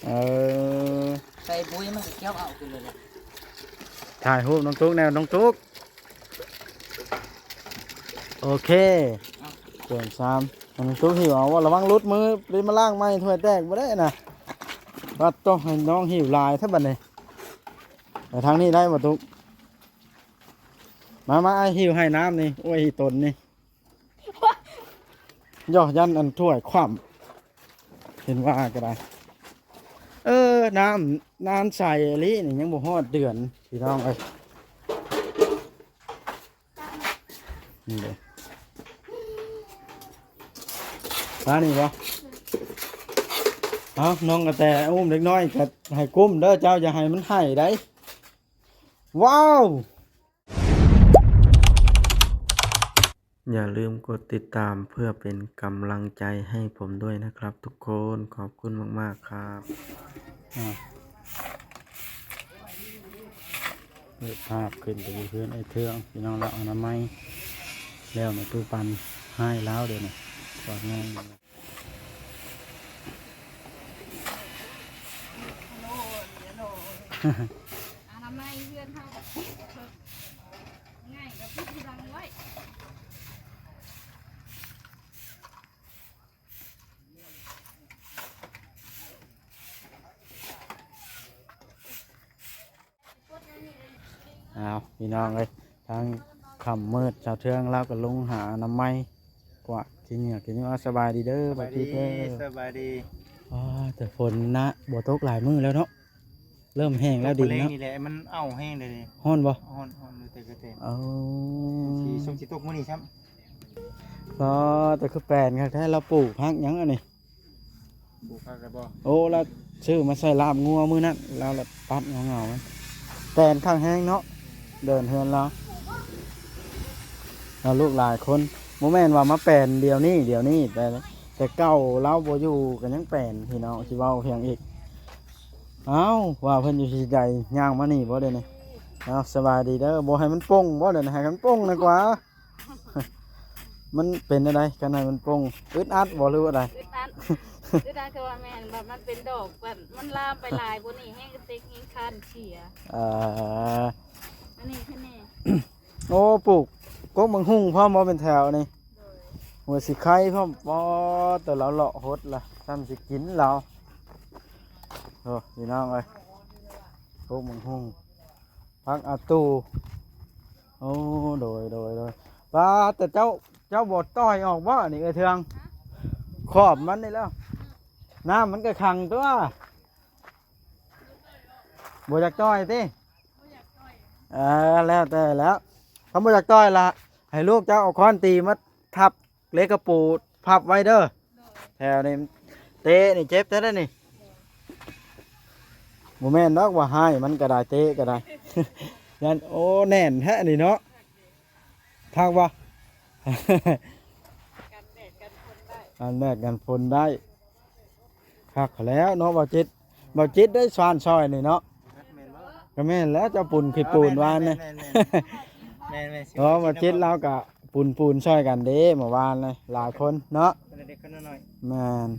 เออใส่ปุ๋ยมันก็เกี่ยวเอาขึ้นเลยถ่ายรูปน้องตุ๊กแนวน้องตุ๊กโอเคเกินซ้ำน้องตุ๊กหิวเอาว่าระวังรุดมือรีบมาล่างไม้ถ้วยแตกไม่ได้นะวัดต้องให้น้องหิวลายถ้าบัดนี้แต่ทางนี้ได้บ่ตุ๊กมาไอ้หิวให้น้ำนี่โอ้ยตนนี่ย่อยันอันถ้วยคว่ำเห็นว่าก็ได้น้ำใส่อลินี่ยังบ่ฮอดเดือนพี่น้องเอ้ยนี่เลยมานี่บ่เอาน้องกระแตอุ้มเล็กน้อยก็ให้กุ้มเด้อเจ้าอย่าให้มันให้ได้ว้าวอย่าลืมกดติดตามเพื่อเป็นกำลังใจให้ผมด้วยนะครับทุกคนขอบคุณมากๆครับเปิดภาพขึ้นไปเพื่อนไอ้เทืองพี่น้องเราเอาน้ำไม้แล้วในตู้ปันให้แล้วเดี๋ยวนี้กอดง่ายทำไมเพื่อนเขาง่ายกับพี่ดังไว้เอาพี่น้องเลยทางคำมืดชาวเทืองเราก็ลงหาน้ำไม้กว่ากินเนี่ยกินนี่ว่าสบายดีเด้อสบายดีสบายดีแต่ฝนนะบ่ตกหลายมื้อแล้วเนาะเริ่มแห้งแล้วดินเนาะนี่แหละมันเอาแห้งเลยฮ้อนบ่ฮ้อนเลยแต่ก็เต็มสีส้มสีตกมื้อนี้ครับก็แต่คือแปลนครับแท้เราปลูกพักยังอันนี้ปลูกพักแล้วบ่โอ้เราซื้อมาใส่ลาบงัวมื้อนั้นเราละปัดเงาๆมันแปลนข้างแห้งเนาะเดินเฮือนเราลูกหลายคนโมแม่นว่ามาแปลนเดียวนี้แต่เก่าเราบ่อยู่กันยังแปลนพี่น้องสิเว้าเพียงอีกเอ้าว่าเพิ่นอยู่ที่ใดย่างมานี่บ่เด้นี่เอาสบายดีเด้อบ่ให้มันป่งบ่เด้นี่ให้มันป่งดีกว่ามันเป็นอะไรกันให้มันป่งอึดอัดบ่หรือว่าอะไรคือทางคือว่าแม่นแบบมันเป็นดอกแบบมันลามไปลายกว่านี้แห้งกระเตกแห้งคันเฉียอันนี้แค่นี้โอ้ปลูกก็มังหุ่งพ่อมอเป็นแถวนี่หัวสิไข่พ่อมอแต่เราเลาะหดล่ะทำสิกินเราโอ้พี่น้องเอ้ยก็มังหุ่งพักอาตูโอ้โดยป้าแต่เจ้าบดต้อยออกว่านี่เทืองขอบมันนี่แล้วน้ำมันก็ขังตัวบดจากต้อยติแล้วแต่แล้วเขาบดจากต้อยละให้ลูกเจ้าเอาค้อนตีมาทับเล็กกระปูพับไว้เด้อแถวนี้เตะนี่เจ็บแท้ได้นี่โมเมนต์นอกว่าให้มันก็ได้เตะก็ได้ยันโอ้แน่นแท้นี่เนาะทักว่ากันแดดกันฝนได้คักแล้วเนาะบ่จิตได้สวานซอยนี่เนาะก็แม่นแล้วเจ้าปุ่นคือปูนวานเนี่ยเพราะบ่จิตเราก็ปูนซอยกันเด้เมื่อวานเลยหลายคนเนาะแม่น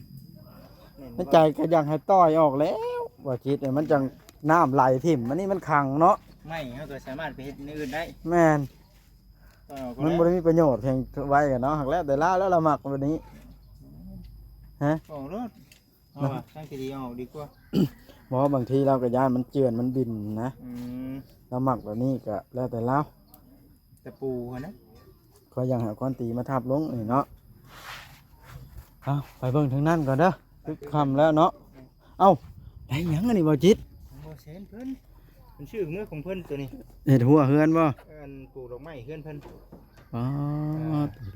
ในใจก็ยังให้ต้อยออกแล้วบ่จิตเนี่ยมันจังน้ำไหลถิ่มมันนี่มันขังเนาะไม่เขาก็สามารถไปเฮ็ดอื่นได้แม่นมันบ่ได้มีประโยชน์เพียงไว้กันเนาะหักแล้วแต่แล้วเราหมักแบบนี้ฮะออกรถเอาว่ะตั้งใจดีออกดีกว่าเพราะบางทีเราก็ย้ายมันเจือนมันบินนะเราหมักแบบนี้ก็แล้วแต่เราแต่ปูนะก็ยังหาก้อนตีมาทับลงนี่เนาะเอาไปเบิ่งทางนั้นก่อนเด้อตึกคำแล้วเนาะเอ้าได้ยังอันนี้บ่จิตบ่เซนเพิ่นเป็นชื่อเมื่อของเพิ่นตัวนี้เห็ดหัวเฮือนบ่ปลูกดอกไม้เฮือนเพิ่น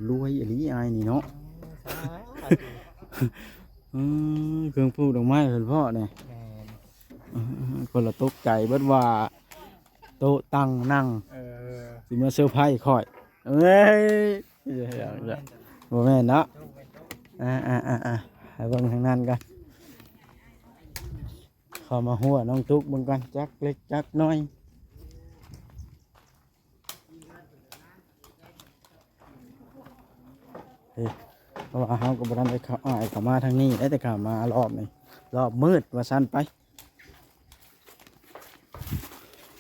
รวยอีหลีอายนี่เนาะเครื่องปลูกดอกไม้เพิ่นพ่อเนี่ยคนละตกใจเบิดว่าโต๊ะตั้งนั่งสิมาเซอร์ไพรส์ค่อยเอ้ยบ่แม่นเนาะให้เบิ่งทางนั้นกันเข้ามาหัวน้องตุ๊กเบิ่งกันจักเล็กจักน้อยเพราะว่าเขาก็บ่ทันได้เข้ามาทางนี้ได้แต่เข้ามารอบนี้ รอบมืดว่าซั่นไป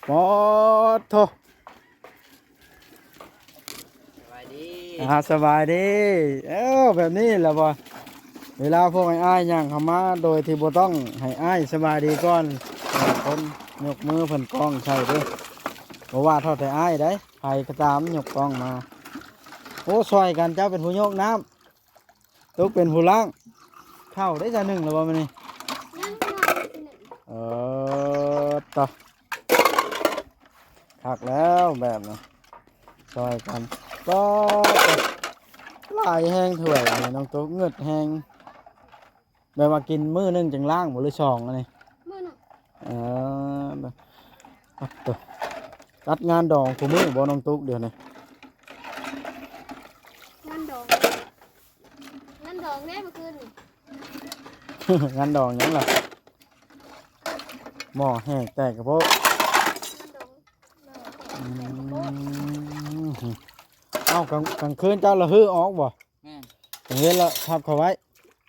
ปอดโท สบายดี สบายดีแบบนี้แหละบ่เวลาพวกไอ้อ้ายย่างเข้ามาโดยที่บ่ต้องให้อ้ายสบายดีก่อนคนยกมือเพิ่นกล้องใส่เด้อบ่ว่าเท่าแต่อ้ายได้ใครก็ตามยกกล้องมาโอ้ซอยกันเจ้าเป็นผู้ยกน้ำตุ๊กเป็นผู้ล้างเข้าได้จะหนึ่งแล้วบ่มื้อนี้ต่อคักแล้วแบบนี้ซอยกันก็ลายแห้งถ้วยนี่น้องตุ๊กเงือดแห้งแบบว่ากินมื้อนึงจังล่างบ่หรือสองอันนี้ มื้อนึง ตัวรัดงานดองกูมือบ่น้องตุ๊กเดี๋ยวนี้ งานดองแน่เมื่อคืนนี่ งานดองหยังล่ะหม้อแห้งแตกกระโปง งานดอง เอ้ากลางคืนเจ้าละฮือออกบ่ แม่น กลางเว้นละทับเขาไว้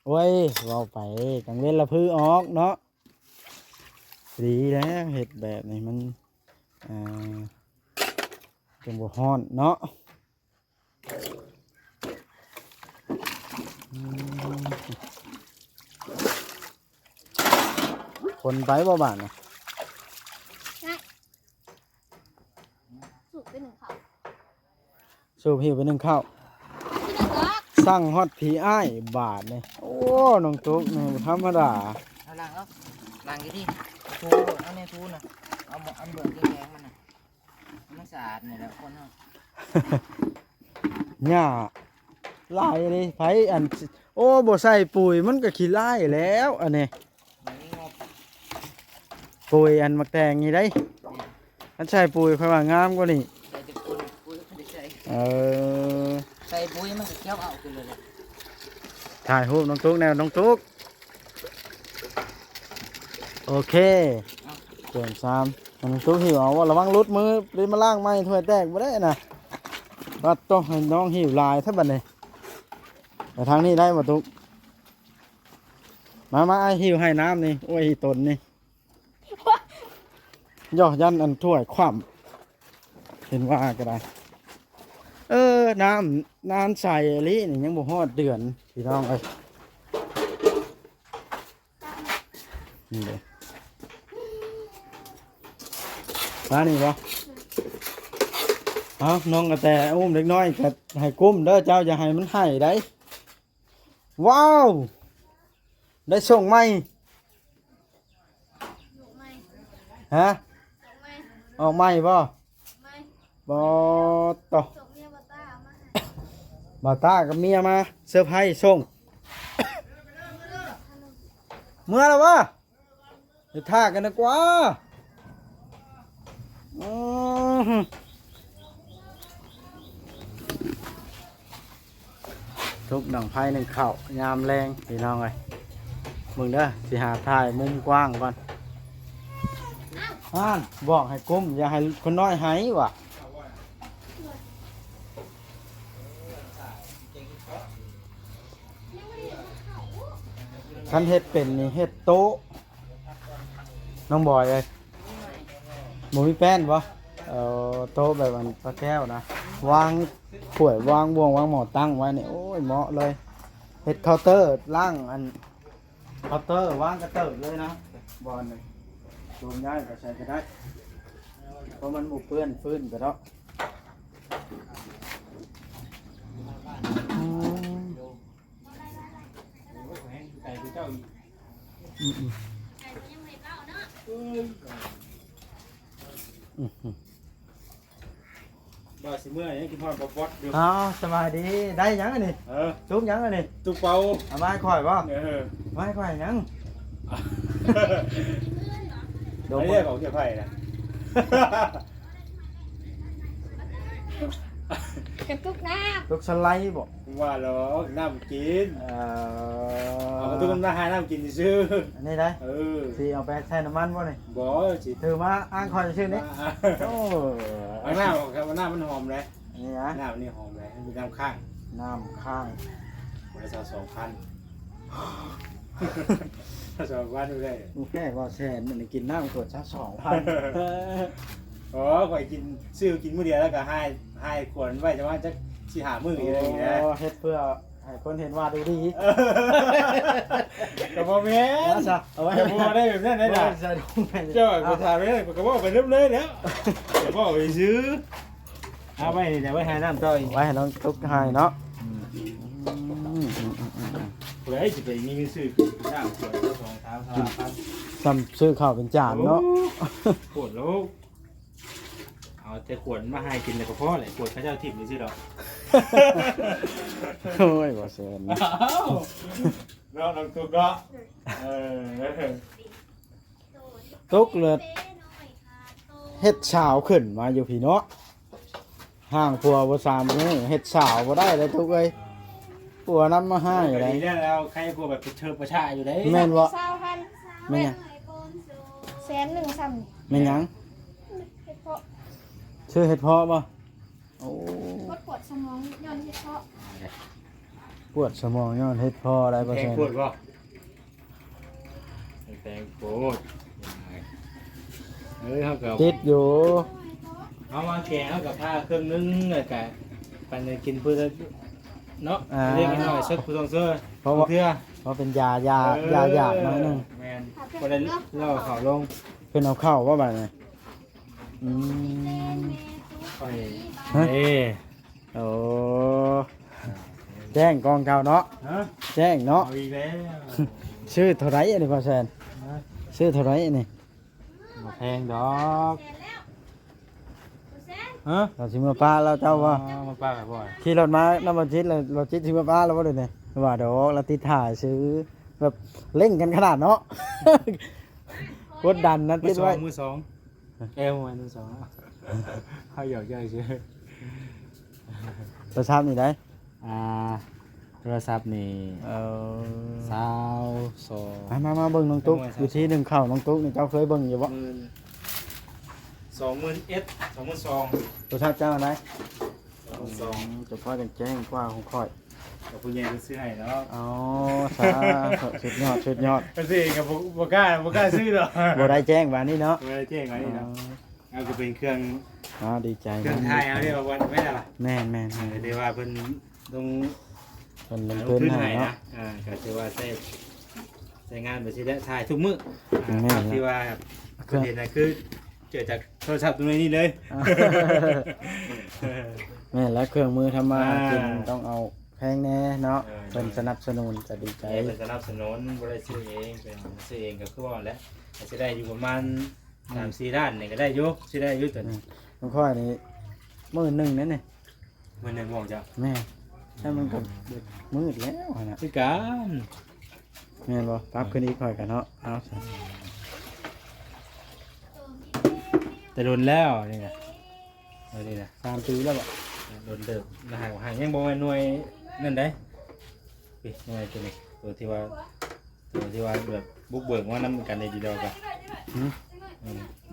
โอ้ยเว้าไปกลางเว้นละพื้อออกเนาะดีแล้วเห็ดแบบนี้มันจังบ่ฮ้อนเนาะคนไปบ่บ้านนะ สุกไปหนึ่งเขา สูบหิวไปหนึ่งข้าว ที่นั่นก็ สั่งฮอตผีอ้ายบาทเลยโอ้น้องตุ๊กนี่บ่ธรรมดา เอาล้างเอาล้างอยู่ที่ทูเอาในทูน่ะเอาหมออันเบิ่งแข็งๆมันน่ะมันสะอาดนี่แหละคนเฮา หญ้าลายเลยไผอันโอ้บ่ใส่ปุ๋ยมันก็ขี้ลายแล้วอันนี้ มีงบ ปุ๋ยอันมักแตงนี่ได้อันใส่ปุ๋ยค่อยว่างามกว่านี่ ใส่แต่ปุ๋ยไม่ได้ใส่ อ ใส่ปุ๋ยมันก็เกี่ยวเอาขึ้นเลยแหละ ถ่ายรูปน้องตุ๊กแนวน้องตุ๊กโอเคเตรียมซ้ำน้องตุ๊กหิวเอาว่าระวังรุดมือรีบมาล้างไม้ถ้วยแตกบ่ได้นะว่าต้องให้น้องหิวลายถ้าบัดนี้แต่ทางนี้ได้บ่ตุ๊กมาไอ้หิวให้น้ำนี่โอ้ยตนนี่ย่อยันอันถ้วยคว่ำเห็นว่าก็ได้น้ำใส่อลินี่ยังบ่ฮอดเดือนพี่น้องเอ้ยนี่เลยมานี่บ่เอาน้องกระแตอุ้มเล็กน้อยก็ให้กุ้มเด้อเจ้าอย่าให้มันให้ได้ว้าวได้ส่งไหม สุกไหม ฮะ สุกไหม ออกไหมบ่ ไหม บ่ต่อ สุกเมียบาต้าเอามาให้ บ่าวตากับเมียมาเซอร์ไพรส์ส่ง เมื่อแล้ววะจะท่ากันดีกว่าทุกหนังไพ่หนึ่งเข่ายามแรงพี่น้องเลยมึงเด้อสิหาถ่ายมุมกว้างก่อนบอกให้ก้มอย่าให้คนน้อยหายว่ะคันเฮ็ดเป็นนี่เฮ็ดโต๊ะน้องบอยเลยหมูมีแป้นปะโต๊ะแบบมันปลาแก้วนะวางถ้วยวางบวงวางหม้อตั้งไว้เนี่ยโอ้ยเหมาะเลยเฮ็ดเคาน์เตอร์ล่างอันเคาน์เตอร์วางกระเติบเลยนะบอลเลยรวมย้ายก็ใช้ก็ได้เพราะมันบุเปื้อนฟื้นไปแล้วไก่คือเจ้าอีก ไก่มันยังไม่เล่าเนาะ บ่สิเมื่อยังกินฮอดบดอยู่ อ้าวสบายดีได้ยังอันนี้ เออ จุ๊บยังอันนี้ ตุกเป่า เอาไม้ข่อยป่ะ เออ ไม้ข่อยยัง อันนี้ของเจ้าไผ่นะ กระตุกน้ ลูกสไลด์บอก ว่าหรอน้ำกินเอาตุก อั น้ำหาน้ำกินซื้อน นี้ได้ เออ สิเอาไปใช้น้ำมันบ่นี่ บ่สิ ถือมาอ้างข่อยชื่อนี้โอ้ เอาหน้าของครับหน้ามันหอมเลย นี่นะ หน้ามันนี่หอมเลยมีน้ำข้าง น้ำข้าง บริษัท2,000 ถ้าสองวันดูได้ ลูกแค่ว่าแสนมันกินน้ำขวดซะ2,000 อ๋อข่อยกินซื้อกินมื้อเดียวแล้วก็ให้ขวดไว้จะว่าจะสิหามื้ออีกอะไรอย่างเงี้ย เฮ็ดเพื่อให้คนเห็นว่าดูดี ก็บ่แม่น นะซะเอาไว้ ก็บ่ได้แบบนั้นได้ล่ะ ใส่ถุงไป เจ้าก็ถามไปเลยก็บอกไปเริ่มเลยแล้วเดี๋ยวบอกไปซื้อเอาไว้เดี๋ยวไว้ให้น้ำต่ออีก ไว้ให้น้องตุ๊กให้เนาะ เฮ้ยจะไปมีเงินซื้อน้ำขวดละ2 3 4 พัน ซ้ำซื้อข้าวเป็นจานเนาะ ขวดแล้วเอาแต่ขวดมาให้กินแล้วก็พอแหละขวดพระเจ้าทิพย์นี่สิดอก โอ้ยบ่แสน น้องตุ๊กเนาะเออ ตุ๊กเลิศเฮ็ดสาวขึ้นมาอยู่พี่เนาะห่างผัวบ่3มื้อเฮ็ดสาวบ่ได้เลยตุ๊กเอ้ยผัวนำมาให้ อะไร ได้ เนี่ยแล้วใครกลัวแบบเชิญประชาอยู่ได้ แม่นบ่ 20,000 แม่นหยัง แสนหนึ่งซ้ แม่นหยัง ำเฮ็ดเพาะ ชื่อเฮ็ดเพาะบ่โอ้ ปวดสมองย้อนเฮ็ดเพาะ ปวดสมองย้อนเฮ็ดเพาะได้บ่ แพ แส ง น ปวดป่ะแพงปวดเฮ้ยเขากับ ติดอยู่ เอามาแกงเขากับผ้าเครื่องนึงเลยกะปันจะกินเพื่อเนาะเรียกหน่อยสักผู้ทรงเสื้อ เพราะว่า เพื่อ เพราะเป็นยายากหน่อยหนึง แมนก็ได้เล่าข่าวลง เพิ่นเอาเข้าว่าบัดนี้อืม ไป ฮะ เอ๊ะ โอ้แจ้งกองเก่าเนาะ ฮะ แจ้งเนาะ เอาอีกแล้ว ชื่อเท่าไหร่อันนี้พ่อแซนชื่อเท่าไหร่อันนี้ มาแพงดอกฮะ เราสิมาป้าเราเจ้าว่า มาป้ากับบ่อย ขี่รถมานำมาจิตเลยรถจิตสิมาป้าแล้วบ่เด้นี่ว่าดอกเราติดถ่ายซื้อแบบเล่นกันขนาดเนาะ กดดันนั้น มื ติ อ ด สอ ไว้ งมือสองเอวมือสองเขาหยอกใหญ่เชื่อ โทรศัพท์นี่ได้ โทรศัพท์นี่ เออ สาวสอง มาเบิ่งน้องตุ๊กอยู่ที่หนึ่งเข้าน้องตุ๊กนี่เจ้าเคยเบิ่งอยู่บ่ 20,000 22,000 โทรศัพท์เจ้าอันไหน 22,000 จะพ่อจะแจ้งกว่าของข่อย กับผู้ใหญ่เพิ่นซื้อให้เนาะ อ๋อสาธุสุดยอดสุดยอด เพิ่นซื้อเองก็บ่กล้าซื้อดอก บ่ได้แจ้งว่านี่เนาะ บ่ได้แจ้งไว้นี่เนาะเอาก็เป็นเครื่อง อ๋อดีใจ เครื่องไทยเอาเรียกว่าวันแม่ล่ะ แม่น เรียกว่าเพิ่นต้อง ๆเพิ่นลง ลง ทุน ทุน ให้ ให้นะ เนาะ ก็ถือว่าใช้งานไปสิได้ถ่ายทุกมื้อ แม่น ที่ว่าเพิ่นเห็นน่ะคือเกิดจากโทรศัพท์ตรงนี้เลย แม่นแล้วเครื่องมือทำมาหากิน อ่า ต้องเอาแพงแน่เนาะ เออ เพิ่นสนับสนุนจะดีใจ ใจเป็นสนับสนุนบ่ได้ซื้อเองเป็นซื้อเองก็คือว่าแหล้วอาจจะได้อยู่ประมาณ3-4ด้านนี่ก็ได้อยู่สิได้อยู่ตัวนี้ น้องค่อยนี่มื้อหนึงนั่นนี่ มันนึงบอกจ้ะ แม่ถ้ามันก็มืดแล้วหั่นน่ะ คือกัน แม่นบ่ปรับขึ้นอีกค่อยกันเนาะเอาซะ แต่โดนแล้วนี่นะนี่นะ 3 ปีแล้วบ่ โดนเดิมนะฮะหางยังบ่แม่นหน่วยนั่นได้พี่หน่วยตัวนี้ตัวที่ว่าแบบบุกเบิกว่านำกันในดีเดียวกัน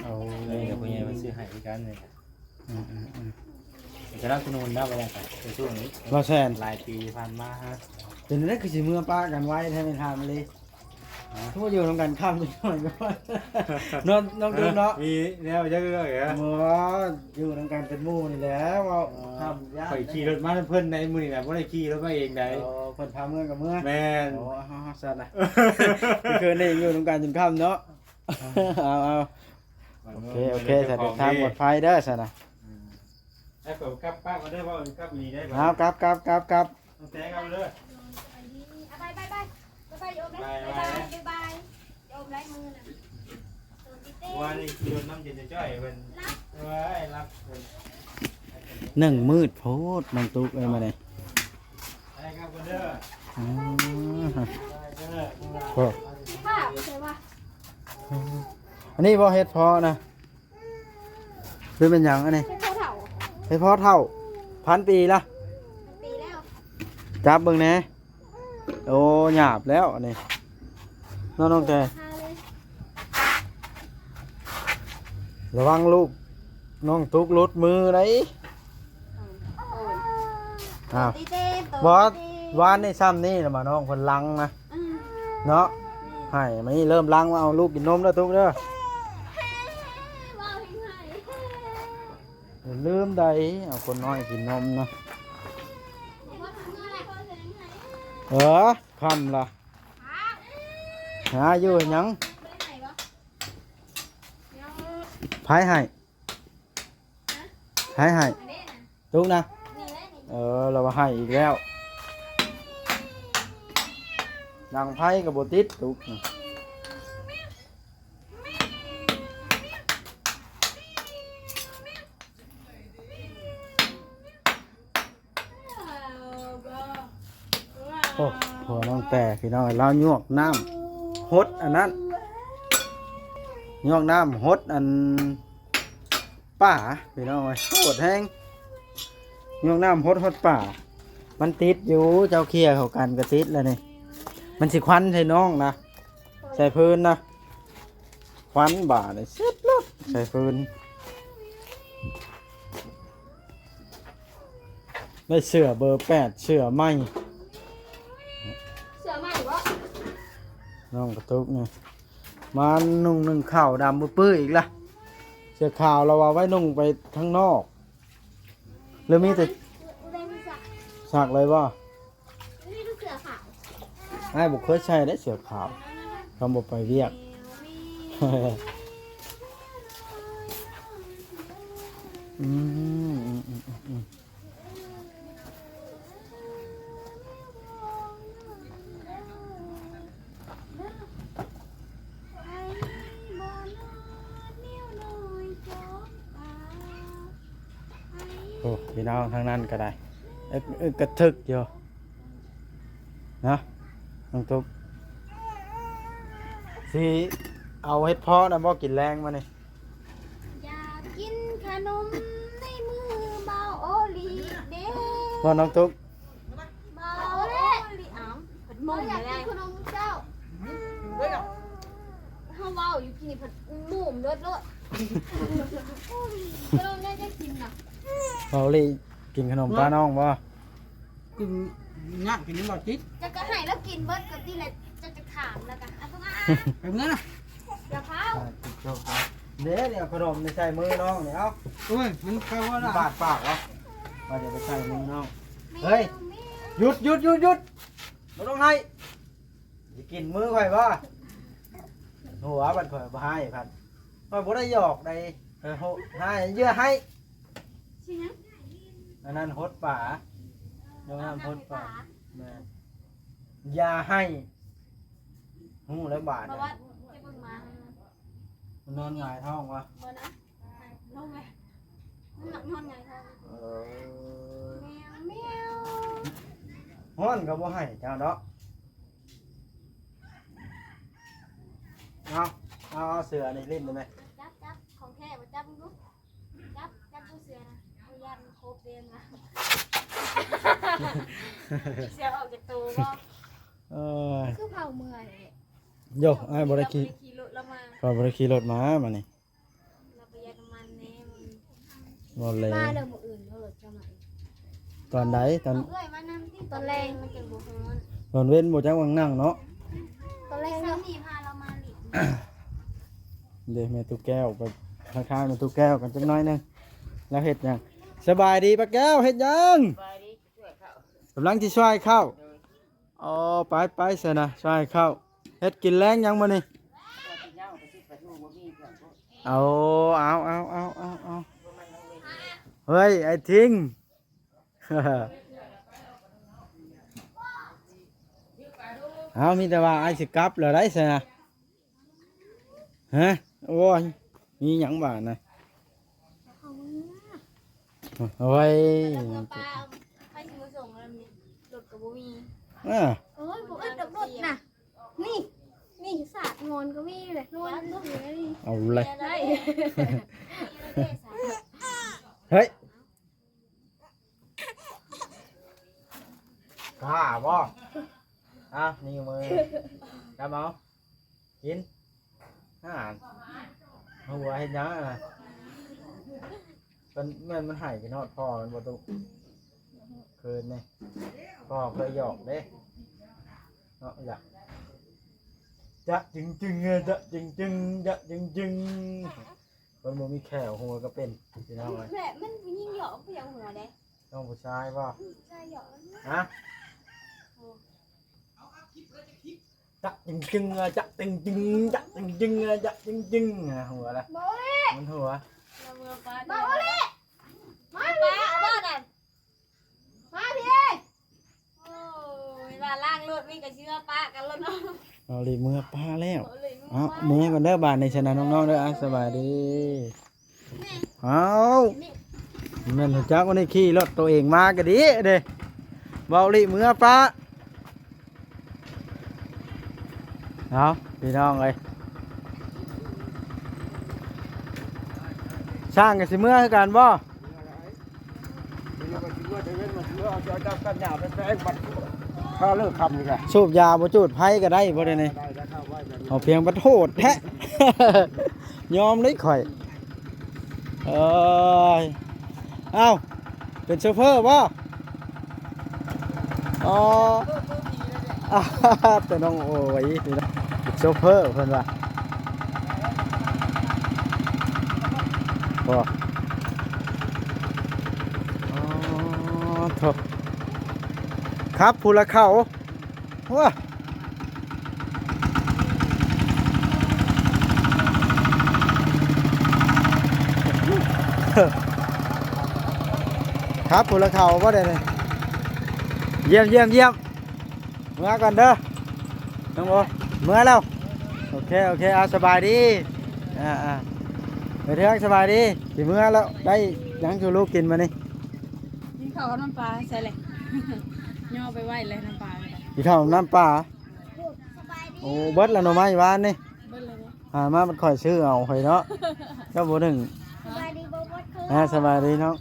เอา นี่กับพ่อใหญ่มันซื้อให้คือกันนี่ อืม จะรับสนุนได้บ่ยังไงในช่วงนี้ บ่แซน หลายปีผ่านมาฮะ เป็นจังได๋คือสิเมื่อป้ากันไว้แท้ไม่ทำเลยทุกอยู่นำกันค่ำจังหน่อยก็ว่าน้องดูเนาะ มีแนวเยอะๆเหรอ หมออยู่นำกันเป็นหมู่นี่แหละว่าทำยาก ข่อยขี่รถมาเพิ่นในมื้อนี่น่ะบ่ได้ขี่รถมาเองได้ เพิ่นพาเมื่อกับเมื่อ แม่น โอ้สัตว์นะคือนี่อยู่นำกันจนค่ำเนาะเอาโอเคสัตว์ทางปลอดภัยเด้อสัตว์นะ แล้วก็กลับป้ามาได้บ่กลับมีได้บ่ ครับต้องแซงเอาเด้อ ไปโยมเลยบายโยมไร้มือน่ะ ว่านี่ขี่รถน้ำเย็นจะจ้อยเพิ่นว่าไอ้รับเพิ่น หนึ่งมืดโพดน้องตุ๊กเอ้ยมาเลย ได้ครับเด้อ ได้เด้อ โอ้ ป้าไม่ใช่ว่า อันนี้บ่เฮ็ดพอนะคือเป็นหยังอันนี้ เป็นเท่าเถ่า เฮ็ดพอเท่า1,000 ปีละ ปีแล้ว จับเบิ่งแหน่โอ้หยาบแล้วอันนี้น้องแต่ พาเลย ระวังลูกน้องตุ๊กหลุดมือได้อ้าว ตีเต้ บอสวานนี่ซ้ำนี่นะมาน้องคนลังนะ เนาะให้มันนี่เริ่มล้างว่าเอาลูกกินนมแล้วทุกเด้ออย่าลืมใดเอาคนน้อยกินนมนะคำล่ะหาอยู่หยังพายให้ทุกนะเราว่าให้อีกแล้วดังไพ่กับโบติดทุกนะโอ้หัวน้องแต่พี่น้องเราหยวกน้ำฮดอันนั้นหยวกน้ำฮดอันป่าพี่น้องเลยโคตรแห้งหยวกน้ำฮดป่ามันติดอยู่เจ้าเคียเขากันก็ติดแล้วนี่มันสิควันใส่น้องนะใส่พื้นนะควันบ่าเลยเส็จรถใส่พื้นได้เสื้อเบอร์8เสื้อไหมน้องกระตุกนี่มานุ่งหนึ่งข่าวดำปื้ออีกละเสื้อขาวเราเอาไว้นุ่งไปข้างนอกหรือมีแต่สักเลยว่าไอ้บุคคลใช่ได้เสื้อขาวคำบอกไปเรียกโอ้พี่น้องทางนั้นก็ได้กระทึกอยู่นะน้องตุ๊กสิเอาเฮ็ดเพาะนะบ่กินแรงมานี่อยากกินขนมในมือเบาโอลีเด้ บ่น้องตุ๊กเบาโอลีอ้าวผัดมุ้งอยากกินขนมเจ้าเฮาเว้าอยู่กินผัดมุ้งเลิศขนมได้กินน่ะเบาลี่กินขนมป้าน้องบ่กินงักกินนี่บ่จิตจะก็ให้แล้วกินเบิดก็ที่แหละจะถามแล้วกันต้องแบบนั้นน่ะอย่าเผาเดี๋ยวขนมในใส่มือน้องเนี่ยเอาโอ้ยมันแปลว่าอะไรบาดปากเหรอว่าจะไปใส่มือน้องเฮ้ยหยุดไม่ต้องให้จะกินมือข่อยบ่หัวบัดข่อยบ่ให้พันข่อยบ่ได้หยอกได้ให้เยอะให้อันนั้นฮดป่าน้องน้ำฮดป่าอย่าให้หูแล้วบาดเพราะว่าจะเพิ่งมาน อนหงายท้องวะเบอร์นะลงไหมนอนหงายท้องแมวฮ้อนก็บ่ให้เจ้าเนาะเอาเสือนี่เล่นได้ไหมจับของแท้มาจับลูกจับผู้เสือนะเอายันโคบเดนนะเสือออกจากตัวก็คือเผาเมื่อยโย่ไอ้บริคีรถเรามาพอบริคีรถมานี่เราไปยัดมันแน่บอลเลยมาเดิมมืออื่นเขาจะมาตอนไหนตอนตอนแรงมันจะบุกมันตอนเว้นโบจังวังนั่งเนาะตอนแรกเขาหนีพาเรามาหลีเดี๋ยวแม่ตุ๊กแก้วไปข้างๆแม่ตุ๊กแก้วกันจังน้อยนึงแล้วเห็ดยังสบายดีป้าแก้วเห็ดยังกำลังที่ช่วยเข้าอ๋อไปเสนะช่วยเข้าเห็ดกินแรงยังมานี่เอาเฮ้ยไอ้ทิ้งเอามีแต่ว่าไอ้สิกลับเลยได้เสนะฮะโอ้ยมีหยังบ้างนะโอ้ยใครจะมาส่งอะไรมีรถกับบุมีโอ้ยบุอัดรถน่ะนี่สาดงอนก็มีเลยนวลลูกอยู่นี่เอาเลยเฮ้ยข้าบ่นี่มือจับเอากินหัวเห็นยังอ่ะมันหายไปนอดพ่อมันประตูคืนนี่พ่อเคยหยอกเด้เนาะอยาก จะจึงจะจึงมันบ่มีแขวหัวก็เป็นพี่น้องเลย แม่มันยิ่งเหยาะผู้ยังหัวเด้ น้องผู้ชายป่ะ ใช่เหยาะ ฮะจะจึงจะจึงหัวละมันหัว เราเมื่อป้ามาโอเล่มาป้าบ้านอ่ะมาพี่โอ้ยว่าล่างรถวิ่งกับเชื่อป้ากันแล้วเนาะ เอาเลยมือป้าแล้วเอามือกันเด้อบานในชนะน้องๆเด้อสบายดีเอาแม่นจักวันนี้ขี่รถตัวเองมาก็ดีเด้เบาลิมือป้าเอาพี่น้องเอ้ยสร้างกันสิเมื่อกันบ่สูบยาบ่จูดไผก็ได้บ่ได้นี่เอาเพียงบ่โทษแท้ ยอมเลยข่อยเอ้ยเอ้าเป็นโชเฟอร์บ่อ๋อ แต่น้องโอ้ยนี่นะเป็นโชเฟอร์เพิ่นว่าบ่อ๋อโถครับผู้ละเข้าว้าครับผู้ละเข้าบ่ได้เลยเยี่ยมเมื่อก่อนเด้อน้องโอเมื่อแล้วโอเคเอาสบายดีไปเที่ยวสบายดีสิเมื่อแล้วได้ยังชูลูกกินมานี่ กินข้าวกับน้ำปลาใช่เลยย่อไปไหวเลยน้ำปลาเลย กินข้าวน้ำปลาโอ้เบิดแล้วหน่อไม้หวานนี่ เบิ้ลเลยเนี่ย หามามันค่อยซื้อเอาไปเนาะเจ้าบ่ถึง สบายดีบ่บดคือ สบายดีน้อง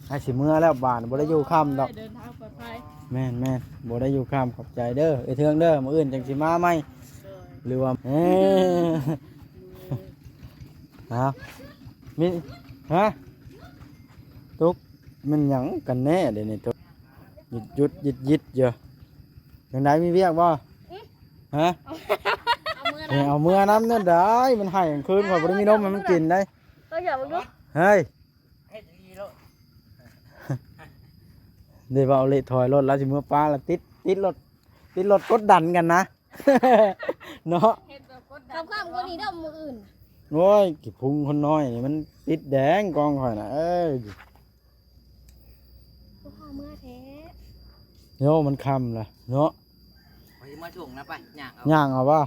ให้สิเมื่อแล้วบ้านบ่ได้อยู่ค่ำดอก เดินทางปลอดภัย แม่นบ่ได้อยู่ค่ำขอบใจเด้อไอ้เทืองเด้อมื้ออื่นจังสิมาใหม่หรือว่ามีฮะตุกมันหยังกันแน่เดี๋ยวนี้ตุกหยุดเยอะจังไดมีเวียกบ่ฮะ เอามือ เอาเมื่อน้ำนั่นได้มันให้กลางคืนข่อยบ่ได้มีนมให้มันกินได้ ก็อย่าไปลุก เฮ้ย เฮ็ดดีโลด เดี๋ยวเอาเละถอยรถแล้วสิเมื่อป้าละติดรถกดดันกันนะ เนาะ เฮ็ดแบบกดดันข้ามคนนี้เด้อมืออื่น โอ้ยกี่พุงคนน้อยนี่มันติดแดงกองข่อยน่ะเอ้ย ผู้พ่อเมื่อแท้ โยมันคำล่ะเนาะ ไปมาส่งนะไปย่างเอา ย่างเอาป่ะ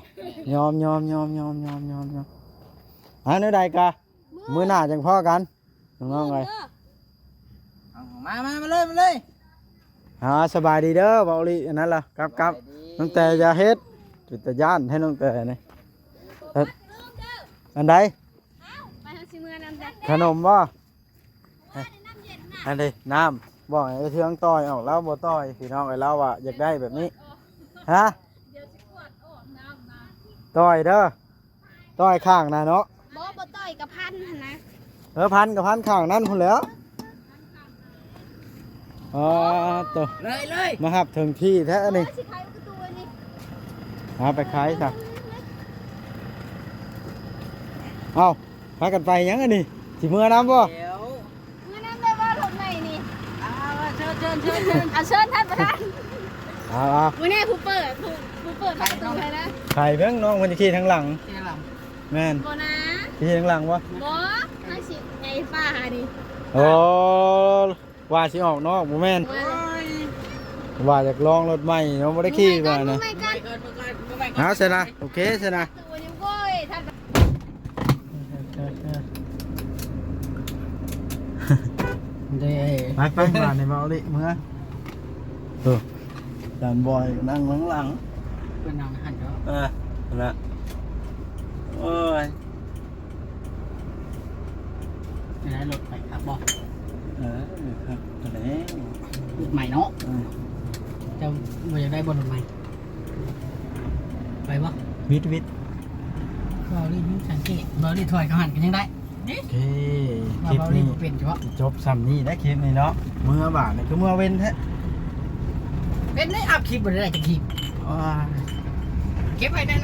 ยอมเนื้อใดกะมื้อหน้าจังพ่อกันน้องๆเลย เอามาเลย สบายดีเด้อเบาลีอันนั้นล่ะครับน้องแต่อย่าเฮ็ดจุดตะย่านให้น้องแต่นี่อันใด ไปทางสิเมื่อนั้นจ้ะ ขนมบ่อันใดน้ำบอกไอ้เทืองต่อยออกแล้วบ่ต่อยพี่น้องไอ้เราอ่ะอยากได้แบบนี้ฮะ เดี๋ยวสิกวดออกน้ำนะ ต่อยเด้อต่อยข้างนะเนาะ บ่ต่อยกับพันหั่นนะ พันกับพันข้างนั่นพุ่นแหล้วตัว เลย มาหับถึงที่แท้นี่ สิขายประตูนี่ หาไปขายซะเอาพากันไปยังอันนี้สิเมื่อน้ำบ่ เดี๋ยว เมื่อนั้นได้ว่ารถไหนนี่ เชิญ เอาเชิญท่านประธาน เอา มื้อนี้ผู้เปิดประตูให้นะ ไข่เพิ่งน้องมันจะขี่ทางหลัง ที่หลัง แม่น บ่นะ ขี่ทางหลังวะ บ่ถ้าสิไงป้าหาดิ โอ้ว่าสิออกนอกบ่แม่นว่าอยากลองรถใหม่เนาะบ่ได้ขี่ว่านะ ไม่กัน เอาเสร็จนะโอเคเสร็จนะ ตัวยังโว้ยท่าน เด้ ไปบ้านในเบาลิเมื่อจานบอยนั่งหลัง เป็นนางหันเนาะ นะโอ้ย เป็นไรรถไปครับบอก ครับตัวนี้ รถใหม่เนาะจะมาอยากได้บนรถใหม่ไปบ่ วิท บอลลี่สังเกตบอลลี่ถอยกระหันกันยังได้ โอเค ว่า คลิป บอลลี่ นี้ เป็นเฉพาะ จบซ้ำนี่ได้คลิปนี้เนาะเมื่อบาทนี่คือเมื่อเว้นแท้ เป็นได้อัพคลิปบนได้จากคลิป ว้า เก็บไว้ได้